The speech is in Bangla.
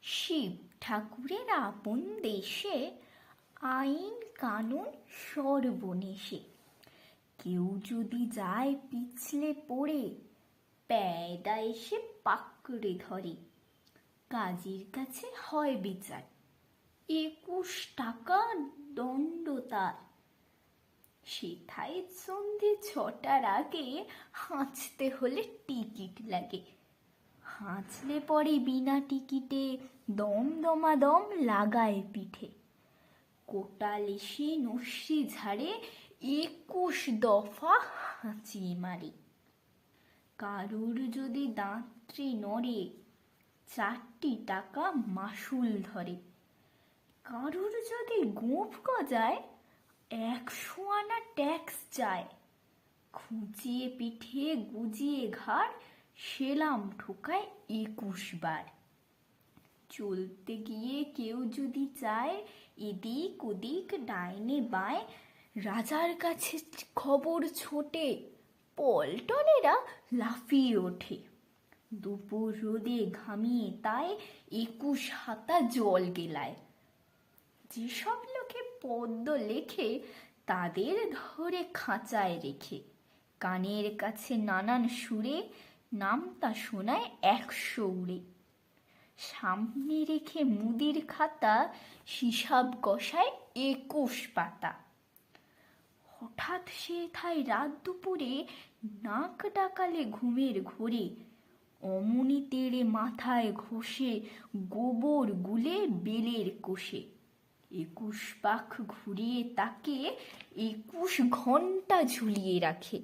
শিব ঠাকুরের আপন দেশে আইন কানুন সর্বনেশে। কেউ যদি যায় পিছলে পড়ে, প্যায়দা এসে পাকড়ে ধরে। কাজীর কাছে হয় বিচার, 21 টাকা দণ্ড তার। সেথায় সন্ধে 6টার আগে হাঁচতে হলে টিকিট লাগে। হাঁচলে পরে বিনা টিকিটে দমদমাদম লাগায় পিঠে। কোটাল এসে নস্যি ঝাড়ে, 21 দফা হাঁচি মারে। কারুর যদি দাঁতটি নড়ে, 4 টাকা মাশুল ধরে। কারুর যদি গোঁফ গজায়, 100 আনা ট্যাক্স যায়। খুঁচিয়ে পিঠে গুজিয়ে ঘাড়, সেলাম ঠোকায় 21 বার। চলতে গিয়ে কেউ যদি চায় এদিক ওদিক ডাইনে বাঁয়, রাজার কাছে খবর ছোটে, পল্টনেরা লাফিয়ে ওঠে। দুপুর রোদে ঘামিয়ে তাই 21 হাতা জল গেলায়। যেসব লোকে পদ্য লেখে, তাদের ধরে খাঁচায় রেখে কানের কাছে নানান সুরে নামতা শোনায় 100 উড়ে। সামনে রেখে মুদির খাতা, হিসাব কষায় 21 পাতা। হঠাৎ সেথায় রাত দুপুরে নাক ডাকালে ঘুমের ঘোরে, অমনি তেড়ে মাথায় ঘষে গোবর গুলে বেলের কোষে। 21 পাক ঘুরিয়ে তাকে 21 ঘন্টা ঝুলিয়ে রাখে।